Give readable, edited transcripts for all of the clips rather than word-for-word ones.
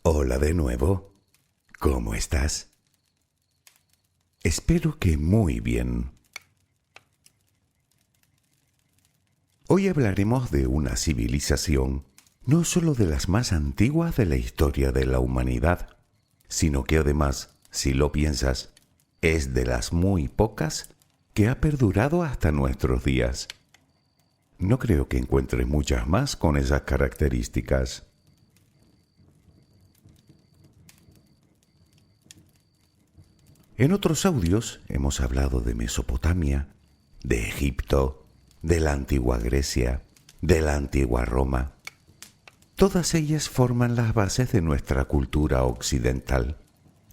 Hola de nuevo. ¿Cómo estás? Espero que muy bien. Hoy hablaremos de una civilización no solo de las más antiguas de la historia de la humanidad, sino que además, si lo piensas, es de las muy pocas que ha perdurado hasta nuestros días. No creo que encuentres muchas más con esas características. En otros audios hemos hablado de Mesopotamia, de Egipto, de la antigua Grecia, de la antigua Roma. Todas ellas forman las bases de nuestra cultura occidental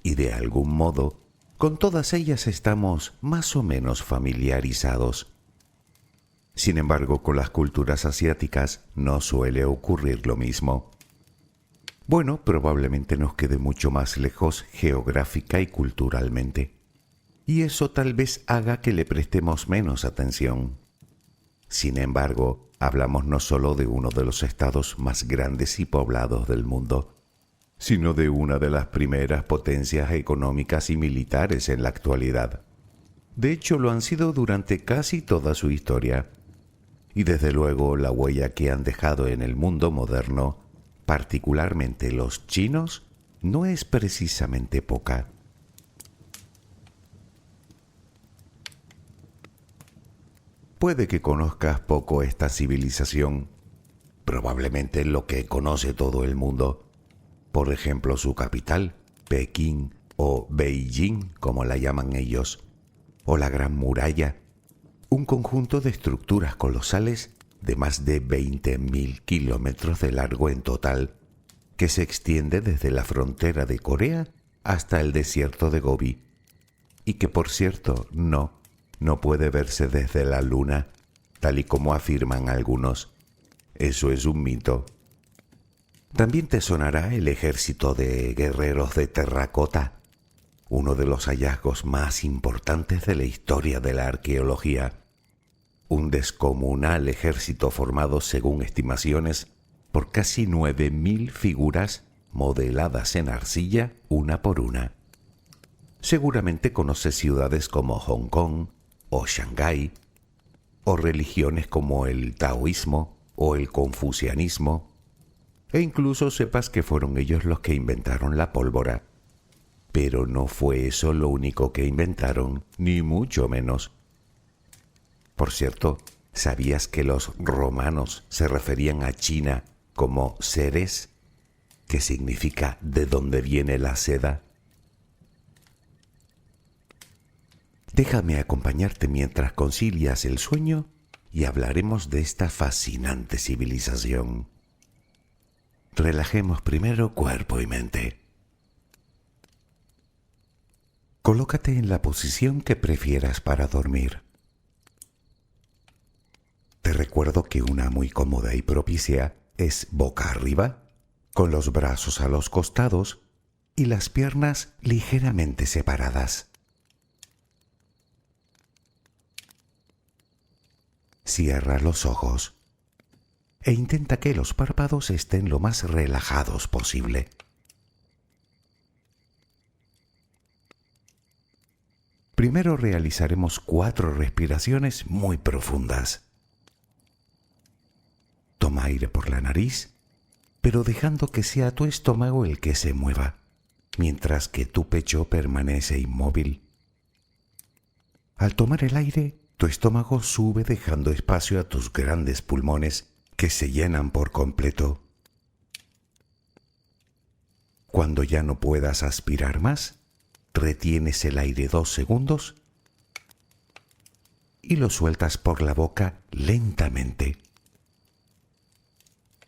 y de algún modo con todas ellas estamos más o menos familiarizados. Sin embargo, con las culturas asiáticas no suele ocurrir lo mismo. Bueno, probablemente nos quede mucho más lejos geográfica y culturalmente, y eso tal vez haga que le prestemos menos atención. Sin embargo, hablamos no solo de uno de los estados más grandes y poblados del mundo, sino de una de las primeras potencias económicas y militares en la actualidad. De hecho, lo han sido durante casi toda su historia, y desde luego la huella que han dejado en el mundo moderno, particularmente los chinos, no es precisamente poca. Puede que conozcas poco esta civilización, probablemente lo que conoce todo el mundo. Por ejemplo, su capital, Pekín o Beijing, como la llaman ellos, o la Gran Muralla, un conjunto de estructuras colosales de más de 20.000 kilómetros de largo en total, que se extiende desde la frontera de Corea hasta el desierto de Gobi, y que por cierto no puede verse desde la Luna, tal y como afirman algunos. Eso es un mito. También te sonará el ejército de guerreros de terracota, uno de los hallazgos más importantes de la historia de la arqueología. Un descomunal ejército formado, según estimaciones, por casi 9.000 figuras modeladas en arcilla una por una. Seguramente conoces ciudades como Hong Kong o Shanghái, o religiones como el taoísmo o el confucianismo, e incluso sepas que fueron ellos los que inventaron la pólvora. Pero no fue eso lo único que inventaron, ni mucho menos. Por cierto, ¿sabías que los romanos se referían a China como Ceres, que significa de dónde viene la seda? Déjame acompañarte mientras concilias el sueño y hablaremos de esta fascinante civilización. Relajemos primero cuerpo y mente. Colócate en la posición que prefieras para dormir. Te recuerdo que una muy cómoda y propicia es boca arriba, con los brazos a los costados y las piernas ligeramente separadas. Cierra los ojos e intenta que los párpados estén lo más relajados posible. Primero realizaremos 4 respiraciones muy profundas. Toma aire por la nariz, pero dejando que sea tu estómago el que se mueva, mientras que tu pecho permanece inmóvil. Al tomar el aire, tu estómago sube dejando espacio a tus grandes pulmones que se llenan por completo. Cuando ya no puedas aspirar más, retienes el aire 2 segundos y lo sueltas por la boca lentamente.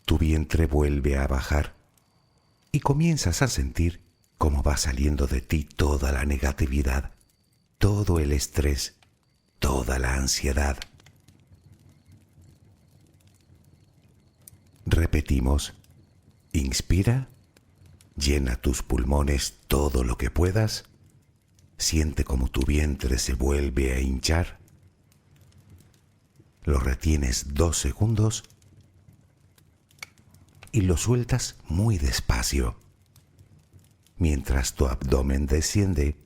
Tu vientre vuelve a bajar y comienzas a sentir cómo va saliendo de ti toda la negatividad, todo el estrés, toda la ansiedad. Repetimos, inspira, llena tus pulmones todo lo que puedas, siente como tu vientre se vuelve a hinchar, lo retienes 2 segundos y lo sueltas muy despacio. Mientras tu abdomen desciende,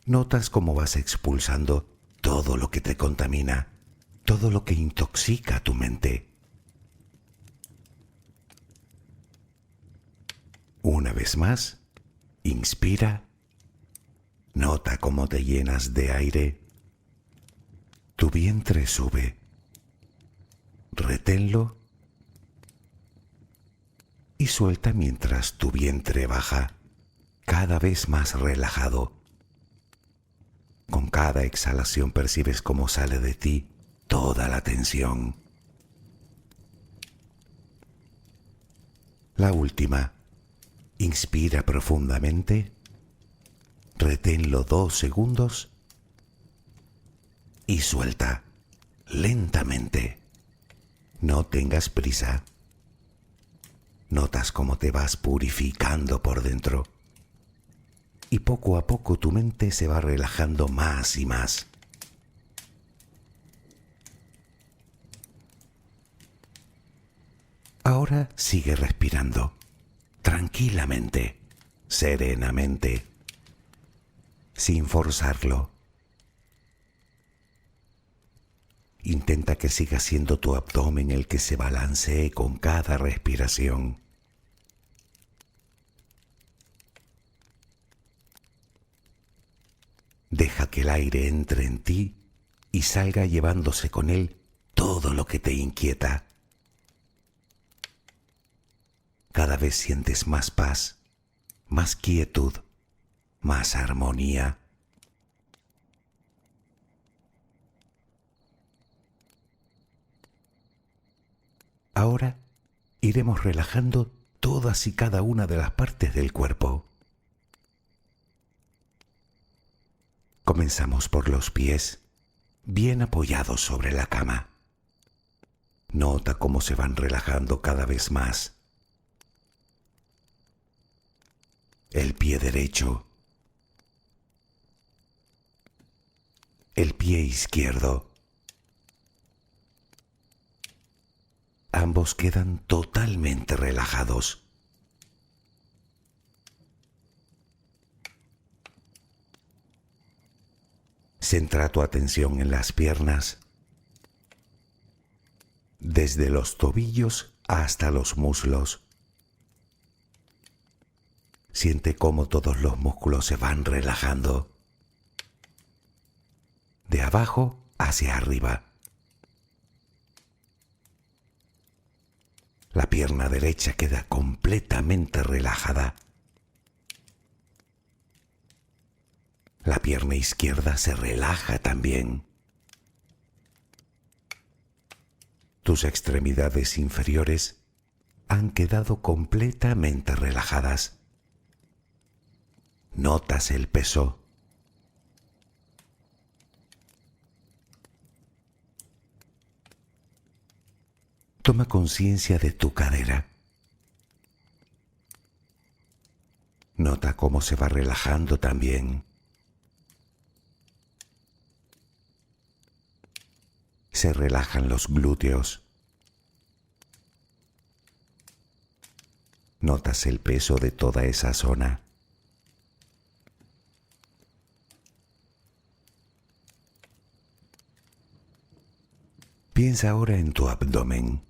notas cómo vas expulsando todo lo que te contamina, todo lo que intoxica tu mente. Una vez más, inspira, nota cómo te llenas de aire, tu vientre sube, reténlo y suelta mientras tu vientre baja, cada vez más relajado. Con cada exhalación percibes cómo sale de ti toda la tensión. La última. Inspira profundamente, reténlo 2 segundos y suelta lentamente. No tengas prisa. Notas cómo te vas purificando por dentro y poco a poco tu mente se va relajando más y más. Ahora sigue respirando. Tranquilamente, serenamente, sin forzarlo. Intenta que siga siendo tu abdomen el que se balancee con cada respiración. Deja que el aire entre en ti y salga llevándose con él todo lo que te inquieta. Cada vez sientes más paz, más quietud, más armonía. Ahora iremos relajando todas y cada una de las partes del cuerpo. Comenzamos por los pies, bien apoyados sobre la cama. Nota cómo se van relajando cada vez más. El pie derecho, el pie izquierdo. Ambos quedan totalmente relajados. Centra tu atención en las piernas, desde los tobillos hasta los muslos. Siente cómo todos los músculos se van relajando, de abajo hacia arriba. La pierna derecha queda completamente relajada. La pierna izquierda se relaja también. Tus extremidades inferiores han quedado completamente relajadas. Notas el peso. Toma conciencia de tu cadera. Nota cómo se va relajando también. Se relajan los glúteos. Notas el peso de toda esa zona. Piensa ahora en tu abdomen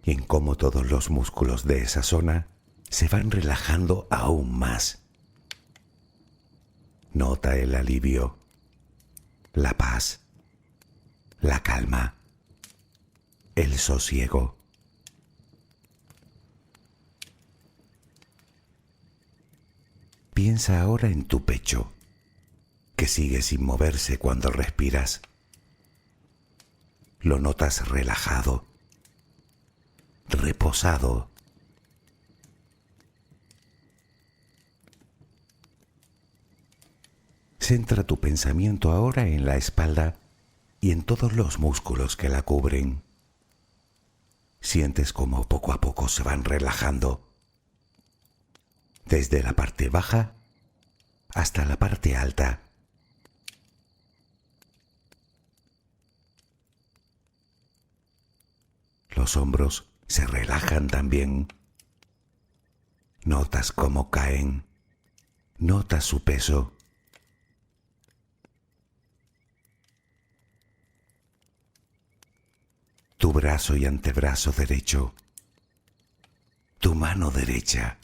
y en cómo todos los músculos de esa zona se van relajando aún más. Nota el alivio, la paz, la calma, el sosiego. Piensa ahora en tu pecho, que sigue sin moverse cuando respiras. Lo notas relajado, reposado. Centra tu pensamiento ahora en la espalda y en todos los músculos que la cubren. Sientes cómo poco a poco se van relajando, desde la parte baja hasta la parte alta. Los hombros se relajan también. Notas cómo caen Nota su peso. Tu brazo y antebrazo derecho. Tu mano derecha.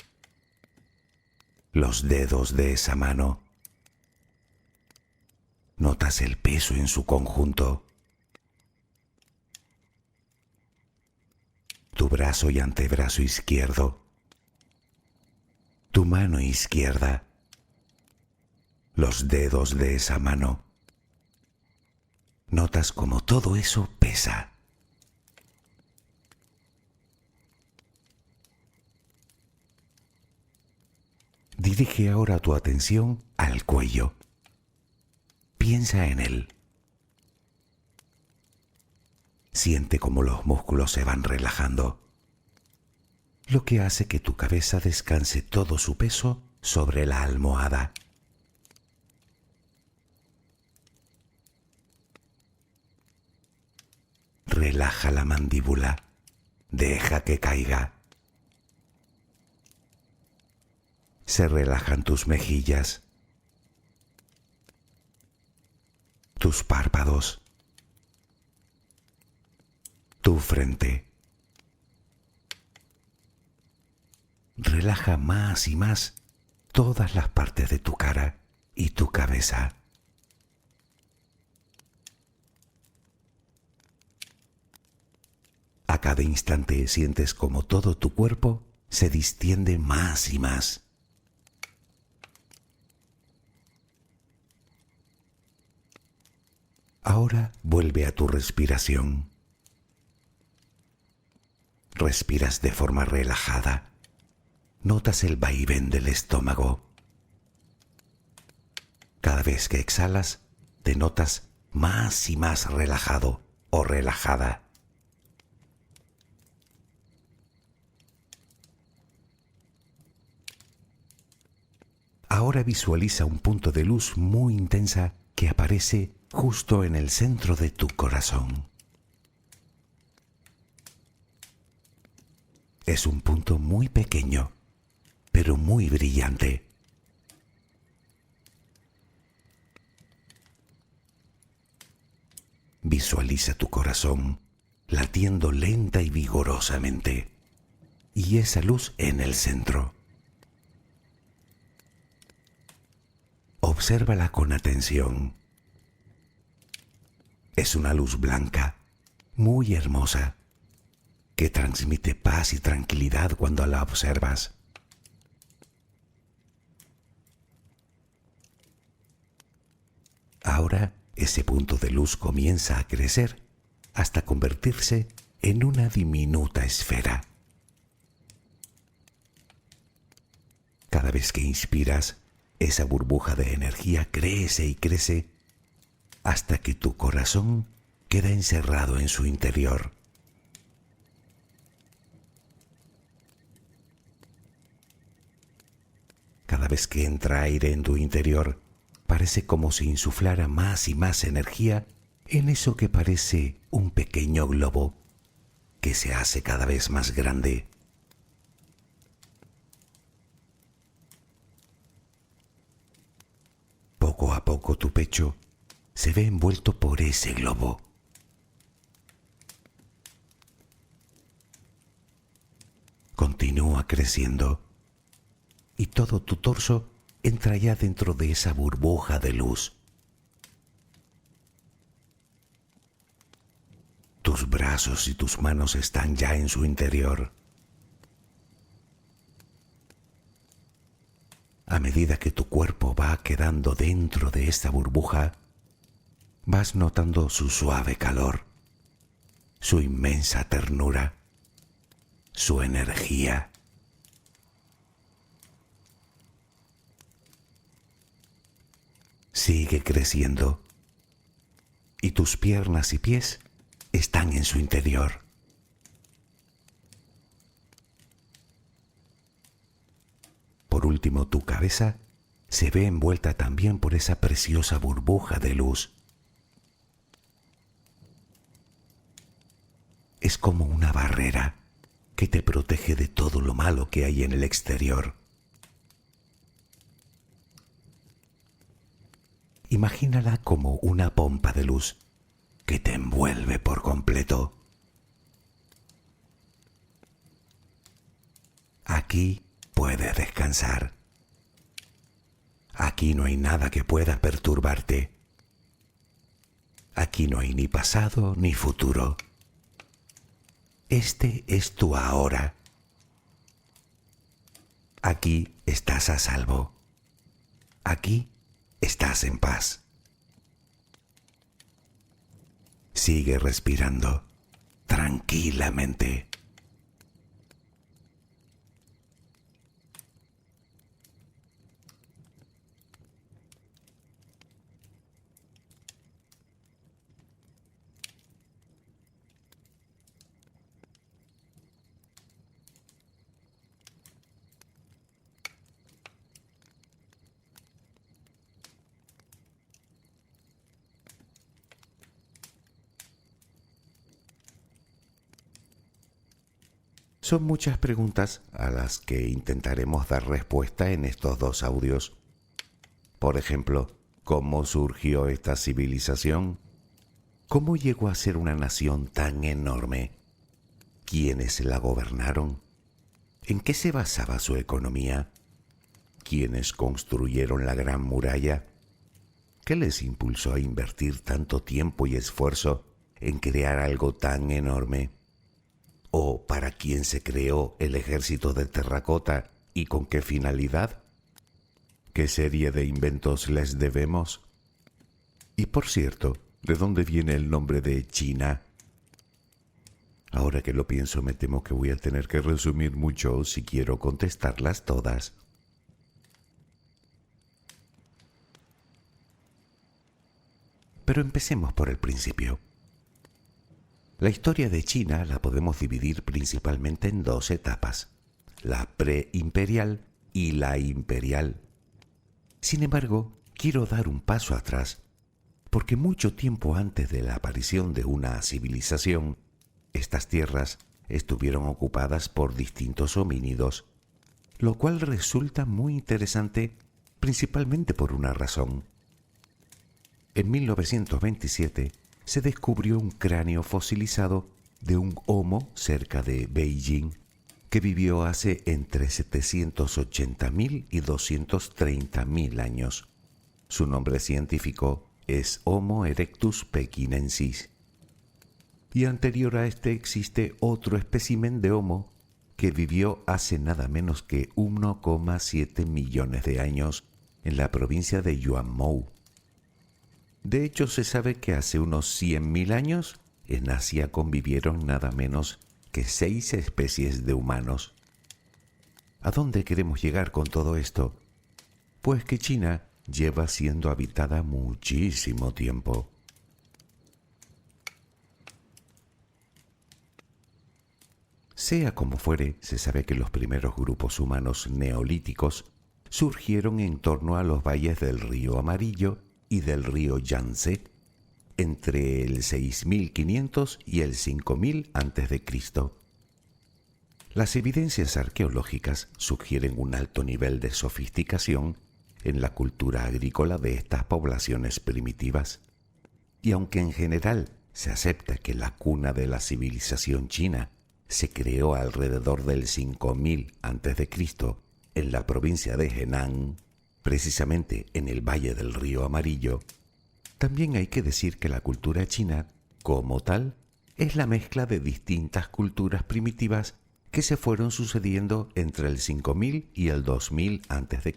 Los dedos de esa mano. Notas el peso en su conjunto. Tu brazo y antebrazo izquierdo. Tu mano izquierda. Los dedos de esa mano. Notas como todo eso pesa. Dirige ahora tu atención al cuello. Piensa en él. Siente cómo los músculos se van relajando, lo que hace que tu cabeza descanse todo su peso sobre la almohada. Relaja la mandíbula. Deja que caiga. Se relajan tus mejillas, tus párpados, tu frente. Relaja más y más todas las partes de tu cara y tu cabeza. A cada instante sientes como todo tu cuerpo se distiende más y más. Ahora vuelve a tu respiración. Respiras de forma relajada. Notas el vaivén del estómago. Cada vez que exhalas, te notas más y más relajado o relajada. Ahora visualiza un punto de luz muy intensa que aparece justo en el centro de tu corazón. Es un punto muy pequeño, pero muy brillante. Visualiza tu corazón latiendo lenta y vigorosamente, y esa luz en el centro. Obsérvala con atención. Es una luz blanca, muy hermosa, que transmite paz y tranquilidad cuando la observas. Ahora ese punto de luz comienza a crecer hasta convertirse en una diminuta esfera. Cada vez que inspiras, esa burbuja de energía crece y crece hasta que tu corazón queda encerrado en su interior. Cada vez que entra aire en tu interior, parece como si insuflara más y más energía en eso que parece un pequeño globo que se hace cada vez más grande. Poco a poco tu pecho se ve envuelto por ese globo. Continúa creciendo y todo tu torso entra ya dentro de esa burbuja de luz. Tus brazos y tus manos están ya en su interior. A medida que tu cuerpo va quedando dentro de esta burbuja, vas notando su suave calor, su inmensa ternura, su energía. Sigue creciendo y tus piernas y pies están en su interior. Por último, tu cabeza se ve envuelta también por esa preciosa burbuja de luz. Es como una barrera que te protege de todo lo malo que hay en el exterior. Imagínala como una pompa de luz que te envuelve por completo. Aquí puedes descansar. Aquí no hay nada que pueda perturbarte. Aquí no hay ni pasado ni futuro. Este es tu ahora. Aquí estás a salvo. Aquí estás en paz. Sigue respirando tranquilamente. Son muchas preguntas a las que intentaremos dar respuesta en estos dos audios. Por ejemplo, ¿cómo surgió esta civilización? ¿Cómo llegó a ser una nación tan enorme? ¿Quiénes la gobernaron? ¿En qué se basaba su economía? ¿Quiénes construyeron la Gran Muralla? ¿Qué les impulsó a invertir tanto tiempo y esfuerzo en crear algo tan enorme? ¿O para quién se creó el ejército de terracota y con qué finalidad? ¿Qué serie de inventos les debemos? Y por cierto, ¿de dónde viene el nombre de China? Ahora que lo pienso, me temo que voy a tener que resumir mucho si quiero contestarlas todas. Pero empecemos por el principio. La historia de China la podemos dividir principalmente en dos etapas, la preimperial y la imperial. Sin embargo, quiero dar un paso atrás, porque mucho tiempo antes de la aparición de una civilización, estas tierras estuvieron ocupadas por distintos homínidos, lo cual resulta muy interesante principalmente por una razón. En 1927, se descubrió un cráneo fosilizado de un homo cerca de Beijing que vivió hace entre 780.000 y 230.000 años. Su nombre científico es Homo erectus pekinensis. Y anterior a este existe otro espécimen de Homo que vivió hace nada menos que 1,7 millones de años en la provincia de Yuanmou. De hecho, se sabe que hace unos 100.000 años en Asia convivieron nada menos que 6 especies de humanos. ¿A dónde queremos llegar con todo esto? Pues que China lleva siendo habitada muchísimo tiempo. Sea como fuere, se sabe que los primeros grupos humanos neolíticos surgieron en torno a los valles del río Amarillo y del río Yangtze, entre el 6500 y el 5000 a.C. Las evidencias arqueológicas sugieren un alto nivel de sofisticación en la cultura agrícola de estas poblaciones primitivas. Y aunque en general se acepta que la cuna de la civilización china se creó alrededor del 5000 a.C. en la provincia de Henan, precisamente en el valle del río Amarillo, también hay que decir que la cultura china, como tal, es la mezcla de distintas culturas primitivas que se fueron sucediendo entre el 5000 y el 2000 a.C.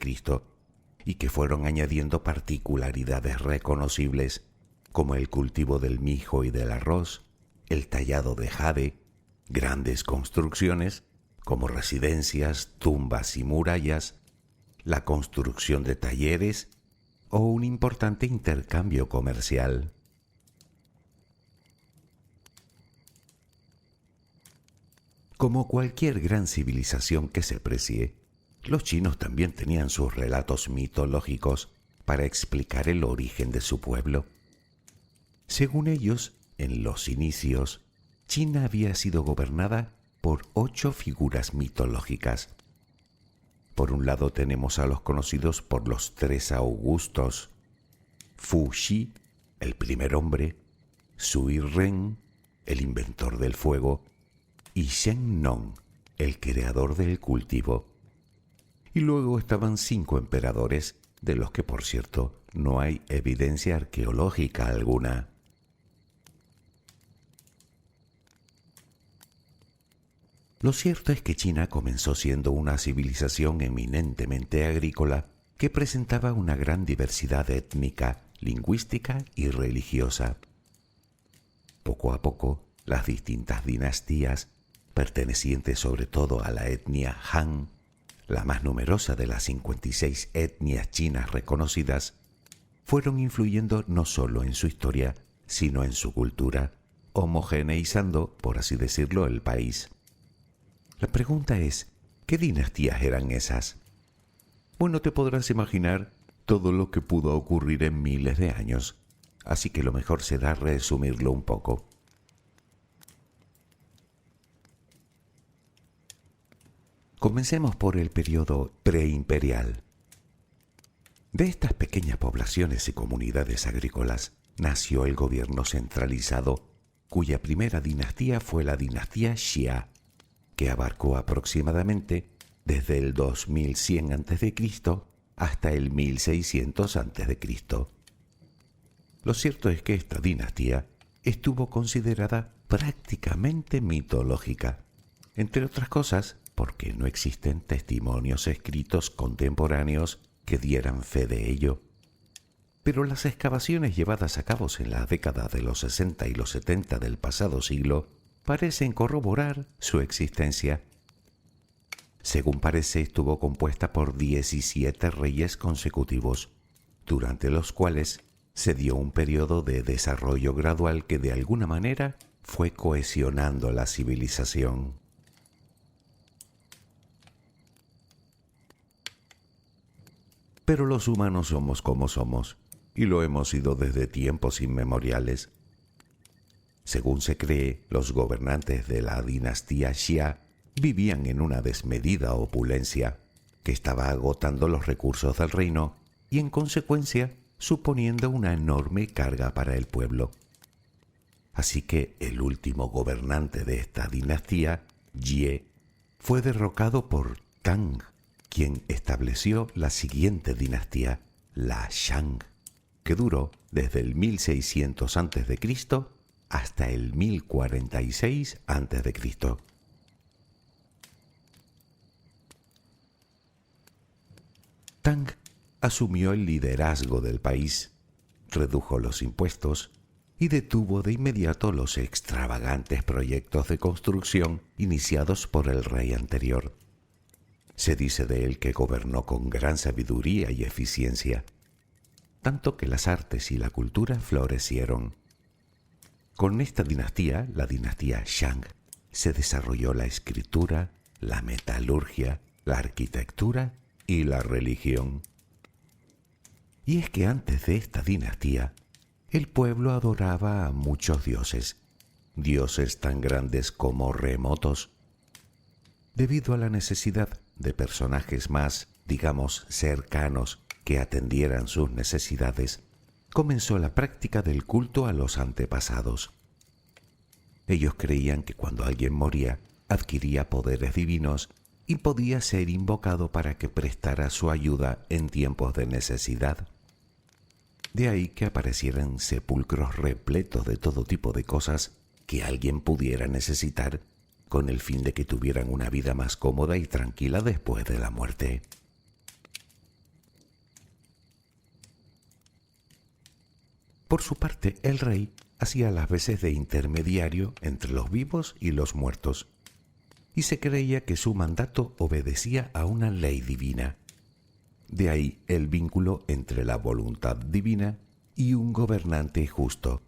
y que fueron añadiendo particularidades reconocibles como el cultivo del mijo y del arroz, el tallado de jade, grandes construcciones como residencias, tumbas y murallas, la construcción de talleres o un importante intercambio comercial. Como cualquier gran civilización que se precie, los chinos también tenían sus relatos mitológicos para explicar el origen de su pueblo. Según ellos, en los inicios, China había sido gobernada por 8 figuras mitológicas. Por un lado tenemos a los conocidos por los 3 Augustos, Fu Xi, el primer hombre, Sui Ren, el inventor del fuego, y Shen Nong, el creador del cultivo. Y luego estaban 5 emperadores, de los que, por cierto, no hay evidencia arqueológica alguna. Lo cierto es que China comenzó siendo una civilización eminentemente agrícola que presentaba una gran diversidad étnica, lingüística y religiosa. Poco a poco, las distintas dinastías, pertenecientes sobre todo a la etnia Han, la más numerosa de las 56 etnias chinas reconocidas, fueron influyendo no solo en su historia, sino en su cultura, homogeneizando, por así decirlo, el país. La pregunta es, ¿qué dinastías eran esas? Bueno, te podrás imaginar todo lo que pudo ocurrir en miles de años, así que lo mejor será resumirlo un poco. Comencemos por el periodo preimperial. De estas pequeñas poblaciones y comunidades agrícolas nació el gobierno centralizado, cuya primera dinastía fue la dinastía Xia, que abarcó aproximadamente desde el 2100 a.C. hasta el 1600 a.C. Lo cierto es que esta dinastía estuvo considerada prácticamente mitológica, entre otras cosas porque no existen testimonios escritos contemporáneos que dieran fe de ello. Pero las excavaciones llevadas a cabo en la década de los 60 y los 70 del pasado siglo parecen corroborar su existencia. Según parece, estuvo compuesta por 17 reyes consecutivos, durante los cuales se dio un periodo de desarrollo gradual que de alguna manera fue cohesionando la civilización. Pero los humanos somos como somos, y lo hemos sido desde tiempos inmemoriales. Según se cree, los gobernantes de la dinastía Xia vivían en una desmedida opulencia que estaba agotando los recursos del reino y, en consecuencia, suponiendo una enorme carga para el pueblo. Así que el último gobernante de esta dinastía, Ye, fue derrocado por Tang, quien estableció la siguiente dinastía, la Shang, que duró desde el 1600 a.C. hasta el 1046 a.C. Tang asumió el liderazgo del país, redujo los impuestos y detuvo de inmediato los extravagantes proyectos de construcción iniciados por el rey anterior. Se dice de él que gobernó con gran sabiduría y eficiencia, tanto que las artes y la cultura florecieron. Con esta dinastía, la dinastía Shang, se desarrolló la escritura, la metalurgia, la arquitectura y la religión. Y es que antes de esta dinastía, el pueblo adoraba a muchos dioses, dioses tan grandes como remotos. Debido a la necesidad de personajes más, digamos, cercanos que atendieran sus necesidades, comenzó la práctica del culto a los antepasados. Ellos creían que cuando alguien moría, adquiría poderes divinos y podía ser invocado para que prestara su ayuda en tiempos de necesidad. De ahí que aparecieran sepulcros repletos de todo tipo de cosas que alguien pudiera necesitar, con el fin de que tuvieran una vida más cómoda y tranquila después de la muerte. Por su parte, el rey hacía las veces de intermediario entre los vivos y los muertos, y se creía que su mandato obedecía a una ley divina. De ahí el vínculo entre la voluntad divina y un gobernante justo,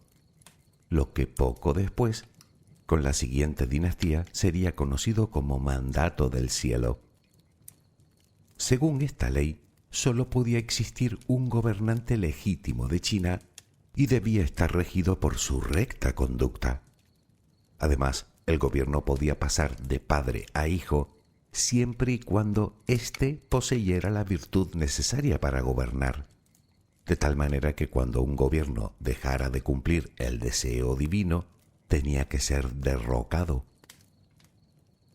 lo que poco después, con la siguiente dinastía, sería conocido como mandato del cielo. Según esta ley, solo podía existir un gobernante legítimo de China y debía estar regido por su recta conducta. Además, el gobierno podía pasar de padre a hijo siempre y cuando éste poseyera la virtud necesaria para gobernar. de tal manera que cuando un gobierno dejara de cumplir el deseo divino, tenía que ser derrocado.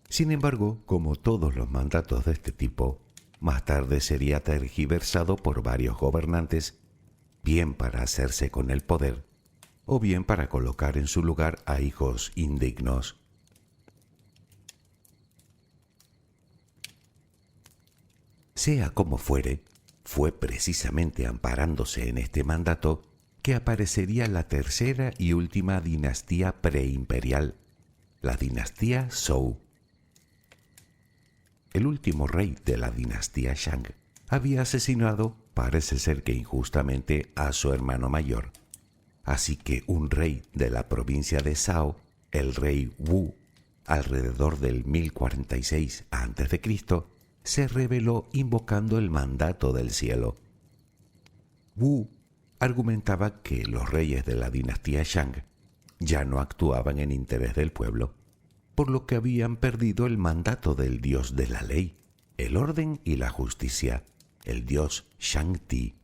Sin embargo, como todos los mandatos de este tipo, más tarde sería tergiversado por varios gobernantes, bien para hacerse con el poder, o bien para colocar en su lugar a hijos indignos. Sea como fuere, fue precisamente amparándose en este mandato que aparecería la tercera y última dinastía preimperial, la dinastía Zhou. El último rey de la dinastía Shang había asesinado, parece ser que injustamente, a su hermano mayor. Así que un rey de la provincia de Zhao, el rey Wu, alrededor del 1046 a.C., se rebeló invocando el mandato del cielo. Wu argumentaba que los reyes de la dinastía Shang ya no actuaban en interés del pueblo, por lo que habían perdido el mandato del dios de la ley, el orden y la justicia, el dios Shang-Ti.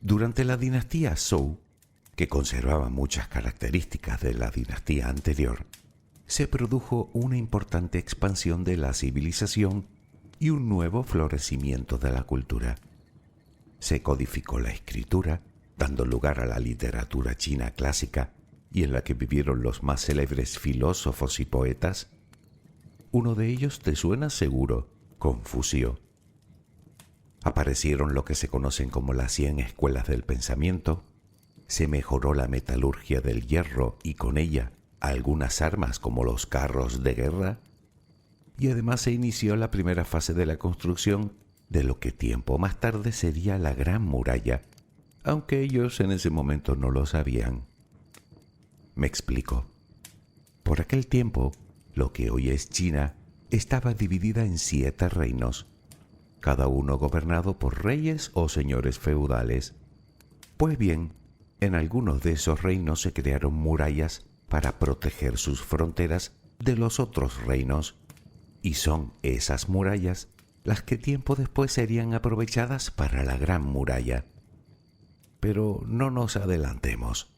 Durante la dinastía Zhou, que conservaba muchas características de la dinastía anterior, se produjo una importante expansión de la civilización y un nuevo florecimiento de la cultura. Se codificó la escritura, dando lugar a la literatura china clásica y en la que vivieron los más célebres filósofos y poetas. Uno de ellos te suena seguro, Confucio. Aparecieron lo que se conocen como las 100 escuelas del pensamiento, se mejoró la metalurgia del hierro y con ella algunas armas como los carros de guerra, y además se inició la primera fase de la construcción de lo que tiempo más tarde sería la Gran Muralla, aunque ellos en ese momento no lo sabían. Me explico. Por aquel tiempo, lo que hoy es China estaba dividida en 7 reinos, cada uno gobernado por reyes o señores feudales. Pues bien, en algunos de esos reinos se crearon murallas para proteger sus fronteras de los otros reinos, y son esas murallas las que tiempo después serían aprovechadas para la Gran Muralla. Pero no nos adelantemos.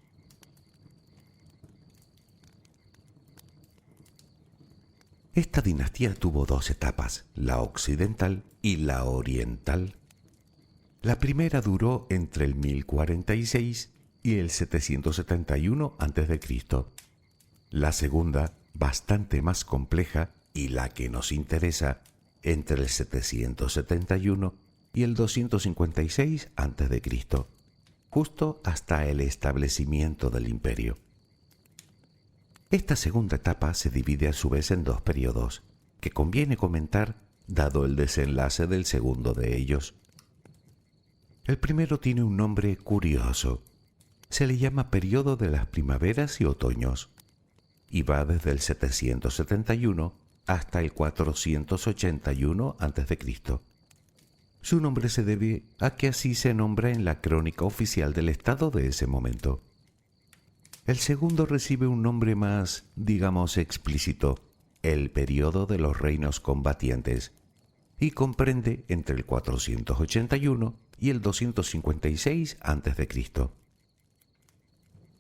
Esta dinastía tuvo 2 etapas, la occidental y la oriental. La primera duró entre el 1046 y el 771 a.C. La segunda, bastante más compleja y la que nos interesa, entre el 771 y el 256 a.C., justo hasta el establecimiento del imperio. Esta segunda etapa se divide a su vez en 2 periodos, que conviene comentar dado el desenlace del segundo de ellos. El primero tiene un nombre curioso. Se le llama periodo de las primaveras y otoños, y va desde el 771 hasta el 481 a.C. Su nombre se debe a que así se nombra en la crónica oficial del estado de ese momento. El segundo recibe un nombre más, digamos, explícito, el periodo de los reinos combatientes, y comprende entre el 481 y el 256 a.C.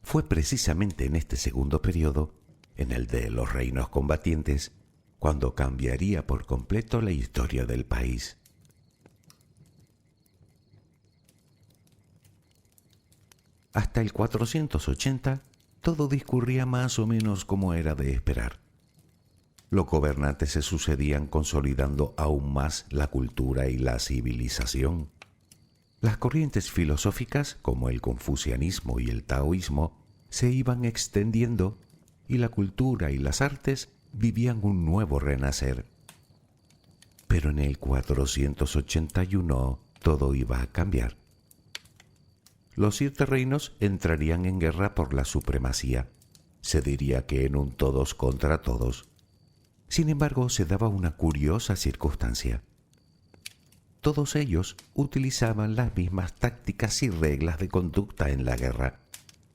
Fue precisamente en este segundo periodo, en el de los reinos combatientes, cuando cambiaría por completo la historia del país. Hasta el 480, todo discurría más o menos como era de esperar. Los gobernantes se sucedían consolidando aún más la cultura y la civilización. Las corrientes filosóficas, como el confucianismo y el taoísmo, se iban extendiendo y la cultura y las artes vivían un nuevo renacer. Pero en el 481 todo iba a cambiar. Los 7 reinos entrarían en guerra por la supremacía. Se diría que en un todos contra todos. Sin embargo, se daba una curiosa circunstancia. Todos ellos utilizaban las mismas tácticas y reglas de conducta en la guerra,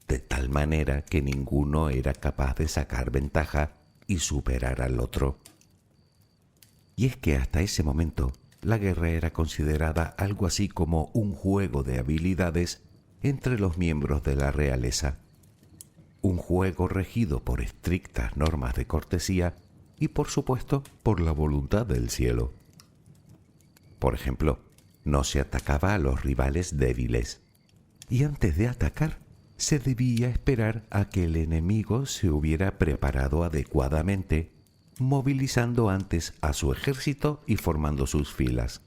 de tal manera que ninguno era capaz de sacar ventaja y superar al otro. Y es que hasta ese momento la guerra era considerada algo así como un juego de habilidades entre los miembros de la realeza. Un juego regido por estrictas normas de cortesía y, por supuesto, por la voluntad del cielo. Por ejemplo, no se atacaba a los rivales débiles, y antes de atacar se debía esperar a que el enemigo se hubiera preparado adecuadamente, movilizando antes a su ejército y formando sus filas.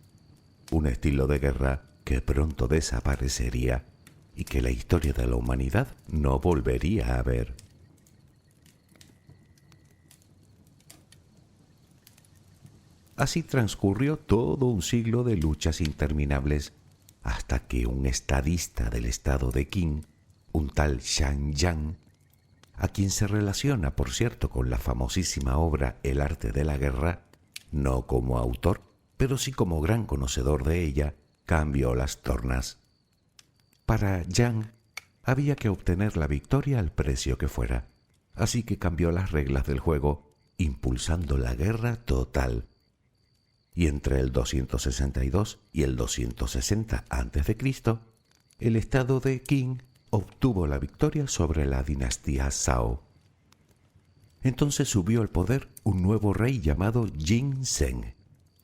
Un estilo de guerra que pronto desaparecería y que la historia de la humanidad no volvería a ver. Así transcurrió todo un siglo de luchas interminables, hasta que un estadista del estado de Qin, un tal Shan Yan, a quien se relaciona, por cierto, con la famosísima obra El arte de la guerra, no como autor, pero sí como gran conocedor de ella, cambió las tornas. Para Yang había que obtener la victoria al precio que fuera, así que cambió las reglas del juego, impulsando la guerra total. Y entre el 262 y el 260 a.C., el estado de Qin obtuvo la victoria sobre la dinastía Zhao. Entonces subió al poder un nuevo rey llamado Jin Zheng,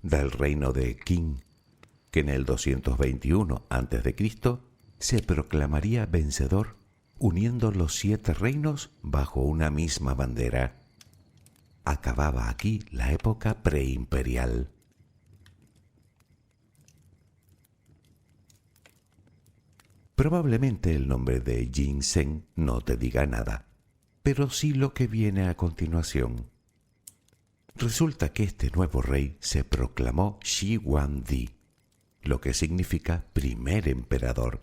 del reino de Qin, que en el 221 a.C. se proclamaría vencedor, uniendo los 7 reinos bajo una misma bandera. Acababa aquí la época preimperial. Probablemente el nombre de Jin Zheng no te diga nada, pero sí lo que viene a continuación. Resulta que este nuevo rey se proclamó Shi Huangdi, lo que significa primer emperador.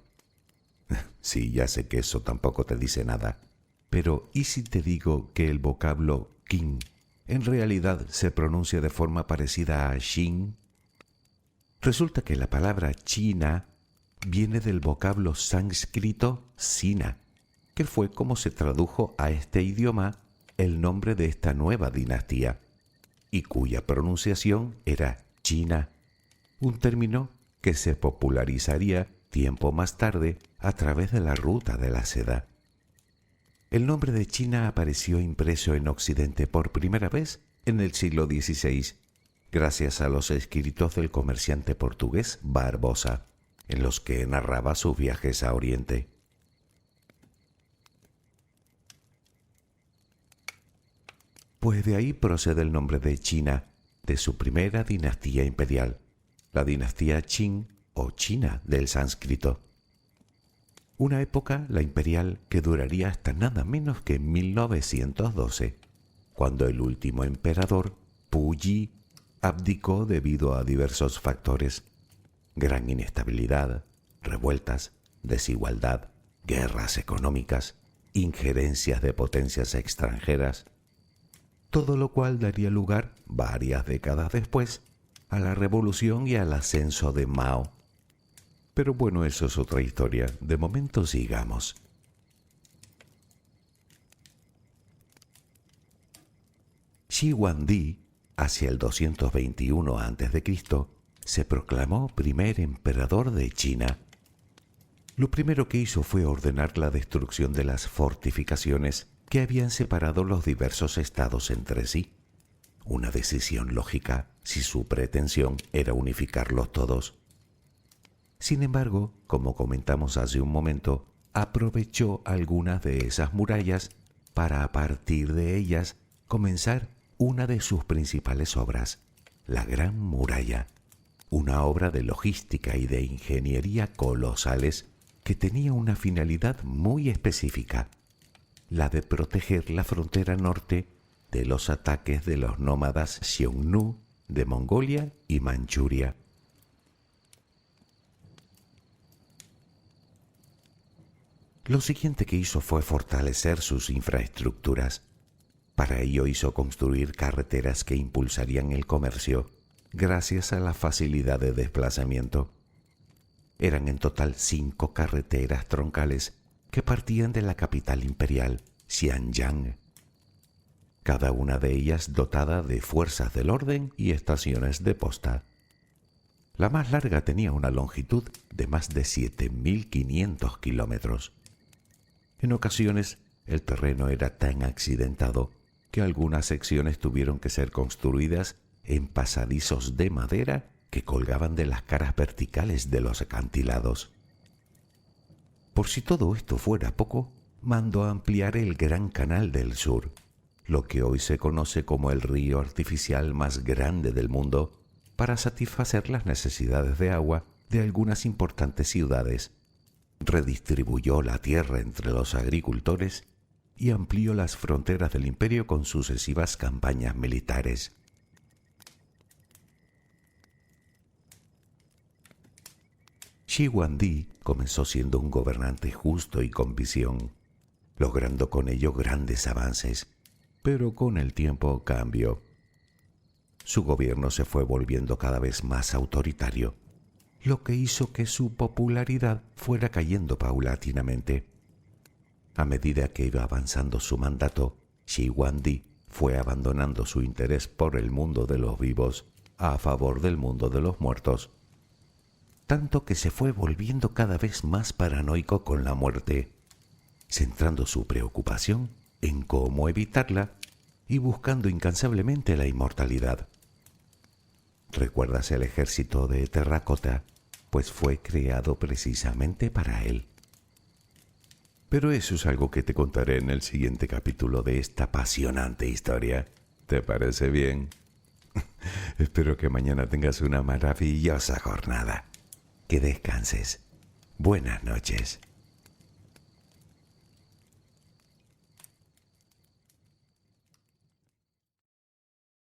Sí, ya sé que eso tampoco te dice nada, pero ¿y si te digo que el vocablo Qin en realidad se pronuncia de forma parecida a Xin? Resulta que la palabra China viene del vocablo sánscrito Sina, que fue como se tradujo a este idioma el nombre de esta nueva dinastía, y cuya pronunciación era China, un término que se popularizaría tiempo más tarde a través de la ruta de la seda. El nombre de China apareció impreso en Occidente por primera vez en el siglo XVI, gracias a los escritos del comerciante portugués Barbosa, en los que narraba sus viajes a Oriente. Pues de ahí procede el nombre de China, de su primera dinastía imperial, la dinastía Qin o China del sánscrito. Una época, la imperial, que duraría hasta nada menos que 1912, cuando el último emperador, Puyi, abdicó debido a diversos factores: gran inestabilidad, revueltas, desigualdad, guerras económicas, injerencias de potencias extranjeras, todo lo cual daría lugar, varias décadas después, a la revolución y al ascenso de Mao. Pero bueno, eso es otra historia. De momento sigamos. Shi Huangdi, hacia el 221 a.C., se proclamó primer emperador de China. Lo primero que hizo fue ordenar la destrucción de las fortificaciones que habían separado los diversos estados entre sí. Una decisión lógica si su pretensión era unificarlos todos. Sin embargo, como comentamos hace un momento, aprovechó algunas de esas murallas para a partir de ellas comenzar una de sus principales obras, la Gran Muralla, una obra de logística y de ingeniería colosales que tenía una finalidad muy específica, la de proteger la frontera norte de los ataques de los nómadas Xiongnu de Mongolia y Manchuria. Lo siguiente que hizo fue fortalecer sus infraestructuras. Para ello hizo construir carreteras que impulsarían el comercio gracias a la facilidad de desplazamiento. Eran en total 5 carreteras troncales que partían de la capital imperial, Xianyang, cada una de ellas dotada de fuerzas del orden y estaciones de posta. La más larga tenía una longitud de más de 7.500 kilómetros. En ocasiones, el terreno era tan accidentado que algunas secciones tuvieron que ser construidas en pasadizos de madera que colgaban de las caras verticales de los acantilados. Por si todo esto fuera poco, mandó ampliar el Gran Canal del Sur, lo que hoy se conoce como el río artificial más grande del mundo, para satisfacer las necesidades de agua de algunas importantes ciudades. Redistribuyó la tierra entre los agricultores y amplió las fronteras del imperio con sucesivas campañas militares. Shi Huangdi comenzó siendo un gobernante justo y con visión, logrando con ello grandes avances, pero con el tiempo cambió. Su gobierno se fue volviendo cada vez más autoritario, lo que hizo que su popularidad fuera cayendo paulatinamente. A medida que iba avanzando su mandato, Shi Huangdi fue abandonando su interés por el mundo de los vivos a favor del mundo de los muertos, tanto que se fue volviendo cada vez más paranoico con la muerte, centrando su preocupación en cómo evitarla y buscando incansablemente la inmortalidad. ¿Recuerdas el ejército de terracota? Pues fue creado precisamente para él. Pero eso es algo que te contaré en el siguiente capítulo de esta apasionante historia. ¿Te parece bien? Espero que mañana tengas una maravillosa jornada. Que descanses. Buenas noches.